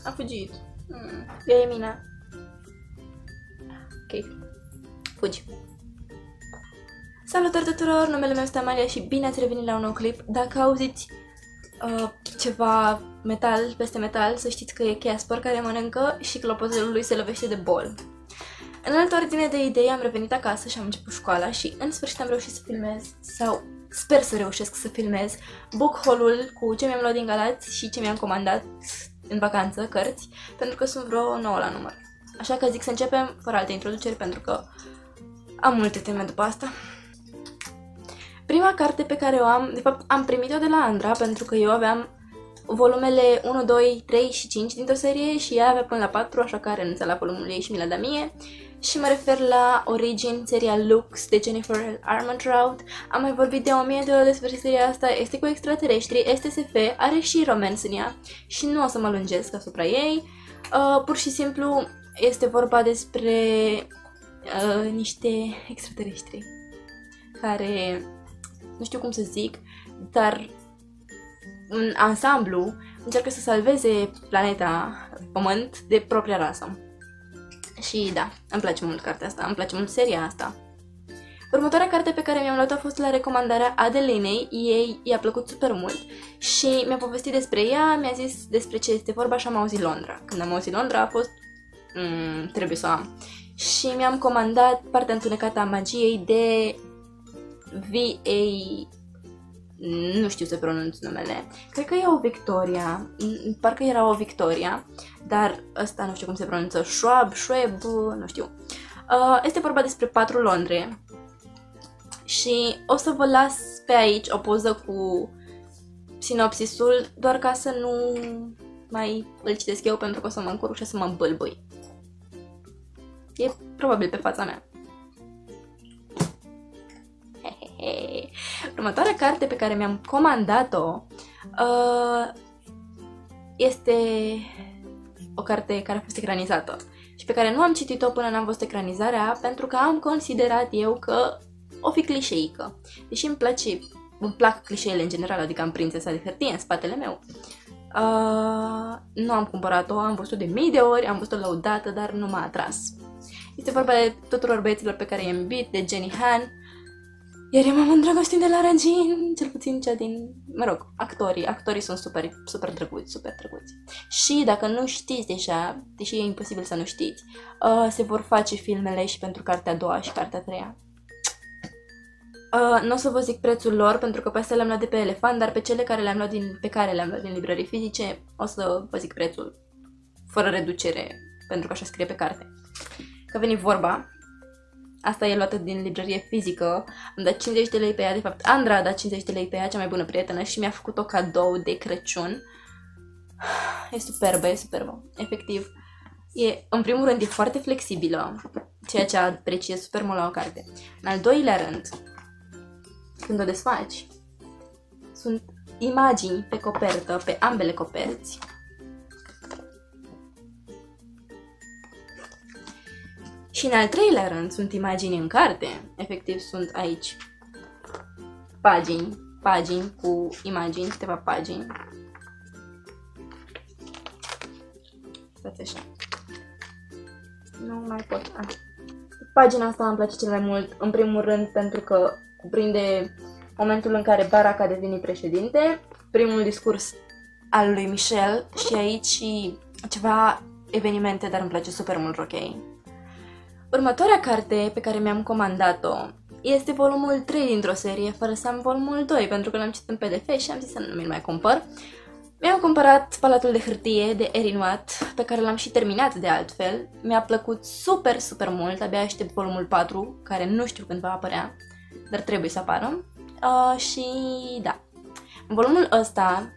A fugit. E Mina. Ok. Fugi. Salutări tuturor, numele meu este Amalia și bine ați revenit la un nou clip. Dacă auziți ceva metal peste metal, să știți că e Casper care mănâncă și clopoțelul lui se lovește de bol. În altă ordine de idei am revenit acasă și am început școala și în sfârșit am reușit să filmez, sau sper să reușesc să filmez, book haul-ul cu ce mi-am luat din Galați și ce mi-am comandat în vacanță, cărți, pentru că sunt vreo 9 la număr. Așa că zic să începem fără alte introduceri pentru că am multe teme după asta. Prima carte pe care o am, de fapt am primit-o de la Andra pentru că eu aveam volumele 1, 2, 3 și 5 dintr-o serie și ea avea până la 4, așa că a renunțat la volumul ei și mi l-a dat mie. Și mă refer la Origin, seria Lux de Jennifer Armentrout. Am mai vorbit de 1000 de ori despre seria asta, este cu extraterestri, este SF, are și romance în ea și nu o să mă lungesc asupra ei. Pur și simplu este vorba despre niște extraterestri care, nu știu cum să zic, dar în ansamblu încearcă să salveze planeta Pământ de propria rasă. Și da, îmi place mult cartea asta, îmi place mult seria asta. Următoarea carte pe care mi-am luat-o a fost la recomandarea Adelinei, ei i-a plăcut super mult și mi-a povestit despre ea, mi-a zis despre ce este vorba și am auzit Londra. Când am auzit Londra a fost, trebuie să o am. Și mi-am comandat Partea întunecată a magiei de V.A. Nu știu să pronunț numele. Cred că e o Victoria. Parcă era o Victoria. Dar ăsta nu știu cum se pronunță. Schwab, nu știu. Este vorba despre 4 Londre. Și o să vă las pe aici o poză cu sinopsisul, doar ca să nu mai îl citesc eu pentru că o să mă încurc și o să mă îmbâlbâi. E probabil pe fața mea. Următoarea carte pe care mi-am comandat-o este o carte care a fost ecranizată și pe care nu am citit-o până n-am văzut ecranizarea pentru că am considerat eu că o fi clișeică. Deși îmi plac clișeele în general, adică am Prințesa de hârtie în spatele meu. Nu am cumpărat-o, am văzut-o de mii de ori, am văzut-o lăudată, dar nu m-a atras. Este vorba de tuturor băieților pe care i-am iubit, de Jenny Han. Iar eu m-am îndrăgostit de Lara Jean, cel puțin cea din, mă rog, actorii sunt super drăguți, super drăguți. Și dacă nu știți deja, deși e imposibil să nu știți, se vor face filmele și pentru cartea a doua și cartea a treia. Nu o să vă zic prețul lor, pentru că pe astea le-am luat de pe Elefant, dar pe cele care le-am luat din librării fizice, o să vă zic prețul, fără reducere, pentru că așa scrie pe carte. Că veni vorba. Asta e luată din librărie fizică, am dat 50 de lei pe ea, de fapt Andra a dat 50 de lei pe ea, cea mai bună prietenă, și mi-a făcut o cadou de Crăciun. E superbă, e superbă, efectiv. În primul rând e foarte flexibilă, ceea ce apreciez super mult la o carte. În al doilea rând, când o desfaci, sunt imagini pe copertă, pe ambele coperți. Și în al treilea rând sunt imagini în carte, efectiv sunt aici pagini cu imagini, câteva pagini. Stați așa. Nu mai pot. Pagina asta îmi place cel mai mult, în primul rând pentru că cuprinde momentul în care Barack a devenit președinte, primul discurs al lui Michel și aici și ceva evenimente, dar îmi place super mult rochei. Următoarea carte pe care mi-am comandat-o este volumul 3 dintr-o serie, fără să am volumul 2, pentru că l-am citit în PDF și am zis să nu mi-l mai cumpăr. Mi-am cumpărat Palatul de hârtie de Erin Watt, pe care l-am și terminat de altfel. Mi-a plăcut super, super mult, abia aștept volumul 4, care nu știu când va apărea, dar trebuie să apară. Și da, în volumul ăsta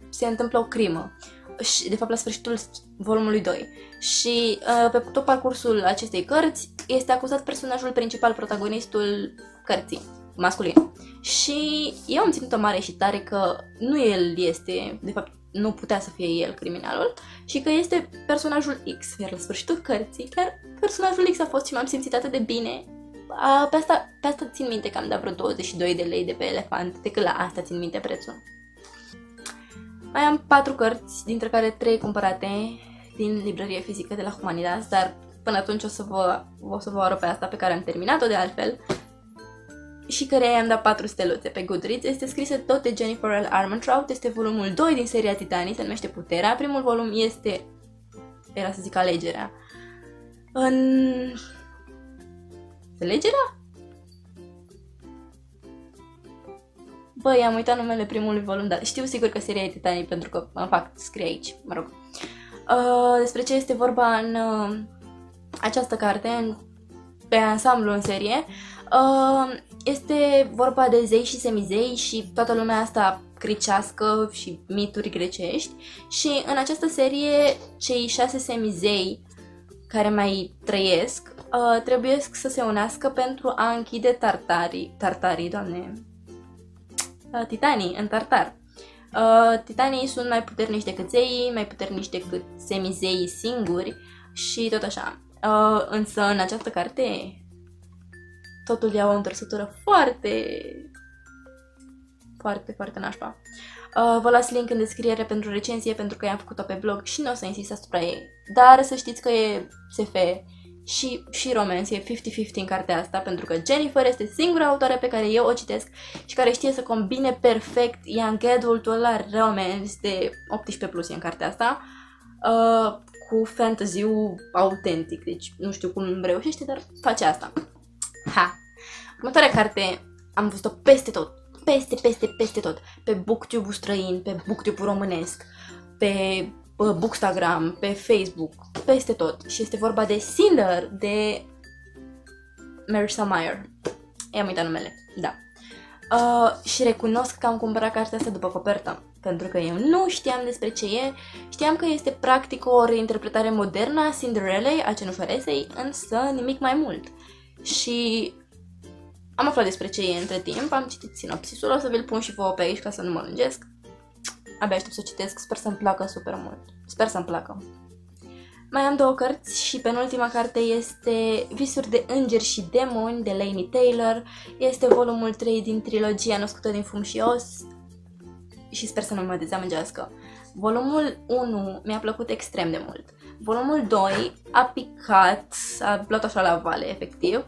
se întâmplă o crimă. Și, de fapt, la sfârșitul volumului 2. Și pe tot parcursul acestei cărți este acuzat personajul principal, protagonistul cărții, masculin. Și eu am ținut-o mare și tare că nu el este, de fapt, nu putea să fie el criminalul și că este personajul X. Iar la sfârșitul cărții, chiar personajul X a fost și m-am simțit atât de bine. Pe asta țin minte că am dat vreo 22 de lei de pe Elefant, decât la asta țin minte prețul. Mai am 4 cărți, dintre care 3 cumpărate din librărie fizică de la Humanitas, dar până atunci o să vă arăt pe asta pe care am terminat-o de altfel și care i-am dat 4 steluțe pe Goodreads. Este scrisă tot de Jennifer L. Armentrout, este volumul 2 din seria Titanii, se numește Puterea. Primul volum este, era să zic Alegerea. Înțelegerea? Băi, am uitat numele primului volum, dar știu sigur că seria e Titanii pentru că, în fapt, scrie aici, mă rog. Despre ce este vorba în această carte, pe ansamblu în serie. Este vorba de zei și semizei și toată lumea asta gricească și mituri grecești. Și în această serie, cei 6 semizei care mai trăiesc trebuie să se unească pentru a închide titanii în Tartar. Titanii sunt mai puternici decât zeii, mai puternici decât semizeii singuri și tot așa. Însă în această carte totul ia o întorsătură foarte nașpa. Vă las link în descriere pentru recenzie pentru că i-am făcut-o pe blog și nu o să insist asupra ei. Dar să știți că e SF și romans, e 50-50 în cartea asta, pentru că Jennifer este singura autoare pe care eu o citesc și care știe să combine perfect young adult-ul ăla romance de 18+ în cartea asta cu fantasy-ul autentic, deci nu știu cum reușește, dar face asta. Următoarea carte am văzut-o peste tot, peste tot, pe Booktube-ul străin, pe Booktube-ul românesc, pe Bookstagram, pe Facebook, peste tot. Și este vorba de Cinder, de Marissa Meyer. I-am uitat numele, da. Și recunosc că am cumpărat cartea asta după copertă, pentru că eu nu știam despre ce e. Știam că este practic o reinterpretare modernă a Cinderellei, a cenușăresei, însă nimic mai mult. Și am aflat despre ce e între timp, am citit sinopsisul, o să vi-l pun și vouă pe aici ca să nu mă lungesc. Abia aștept să o citesc, sper să-mi placă super mult. Sper să-mi placă. Mai am 2 cărți și penultima carte este Visuri de îngeri și demoni de Laini Taylor. Este volumul 3 din trilogia Născută din fum și os și sper să nu mă dezamăgească. Volumul 1 mi-a plăcut extrem de mult. Volumul 2 a picat, a luat așa la vale, efectiv.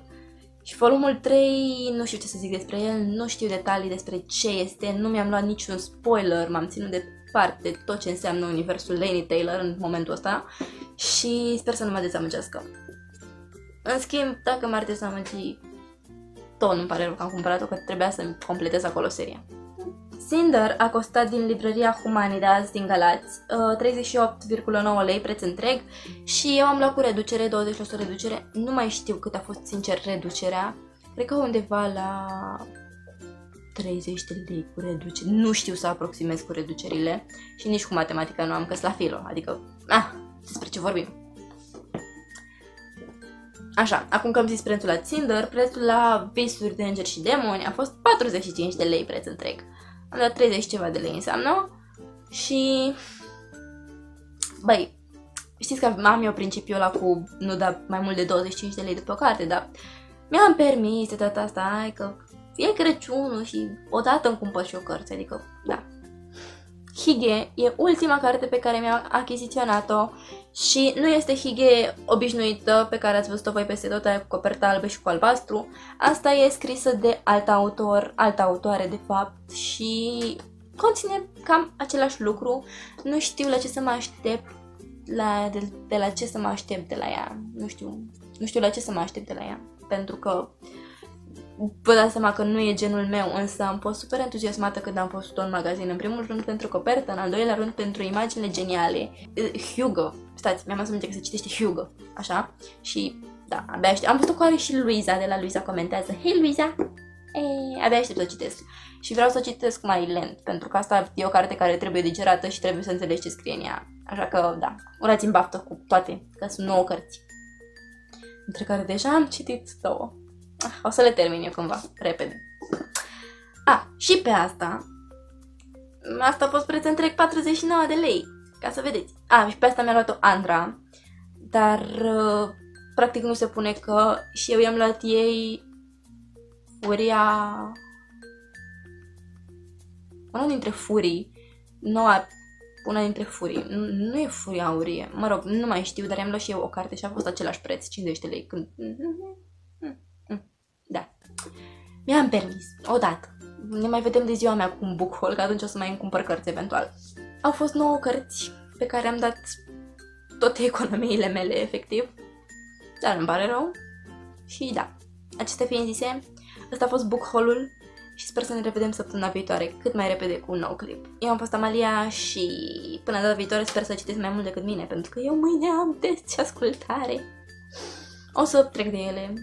Și volumul 3, nu știu ce să zic despre el, nu știu detalii despre ce este, nu mi-am luat niciun spoiler, m-am ținut departe tot ce înseamnă universul Laini Taylor în momentul ăsta și sper să nu mă dezamăgească. În schimb, dacă m-ar dezamăgi, tot nu-mi pare rău că am cumpărat-o, că trebuia să-mi completez acolo seria. Cinder a costat din librăria Humanitas din Galați 38,9 lei preț întreg și eu am luat cu reducere, 20% reducere. Nu mai știu cât a fost sincer reducerea. Cred că undeva la 30 de lei cu reducere. Nu știu să aproximez cu reducerile și nici cu matematica nu am, că-s la filo. Adică, despre ce vorbim. Așa, acum că am zis prețul la Cinder, prețul la Visuri de îngeri și demoni a fost 45 de lei preț întreg. Am dat 30 ceva de lei înseamnă și... Băi, știți că am eu principiul ăla cu nu da mai mult de 25 de lei după o carte, dar mi-am permis de data asta, că e Crăciunul și odată îmi cumpăr și o cărți, adică, da. Hige e ultima carte pe care mi-am achiziționat-o și nu este Hige obișnuită pe care ați văzut-o voi peste tot, aia cu coperta albă și cu albastru. Asta e scrisă de altă autoare de fapt și conține cam același lucru. Nu știu la ce să mă aștept de la ce să mă aștept de la ea. Nu știu la ce să mă aștept de la ea, pentru că vă dați seama că nu e genul meu, însă am fost super entuziasmată când am văzut-o în magazin. În primul rând pentru copertă, în al doilea rând pentru imaginile geniale. Hugo, stați, mi-am adus aminte că se citește Hugo, așa? Și da, abia aștept. Am văzut-o cu are și Luiza, de la Luiza comentează. Hei Luiza! Abia aștept să o citesc. Și vreau să o citesc mai lent, pentru că asta e o carte care trebuie digerată și trebuie să înțelegi ce scrie în ea. Așa că, da, urați-mi baftă cu toate, că sunt 9 cărți. Între care deja am citit 2. O să le termin eu cândva, repede. Și pe asta a fost preț întreg 49 de lei, ca să vedeți. Și pe asta mi-a luat-o Andra, dar practic nu se pune că și eu i-am luat ei Furia... Unul dintre furii, noua una dintre furii. Nu e Furia Aurie. Mă rog, nu mai știu, dar am luat și eu o carte și a fost același preț, 50 de lei. Când... Da. Mi-am permis. Odată. Ne mai vedem de ziua mea cu un book haul, că atunci o să mai îmi cumpăr cărți eventual. Au fost 9 cărți pe care am dat toate economiile mele, efectiv. Dar nu-mi pare rău. Și da, acestea fiind zise, ăsta a fost book haul-ul și sper să ne revedem săptămâna viitoare cât mai repede cu un nou clip. Eu am fost Amalia și până data viitoare sper să citiți mai mult decât mine, pentru că eu mâine am test și ascultare. O să trec de ele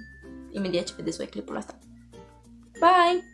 imediat ce vedeți voi clipul ăsta. Bye!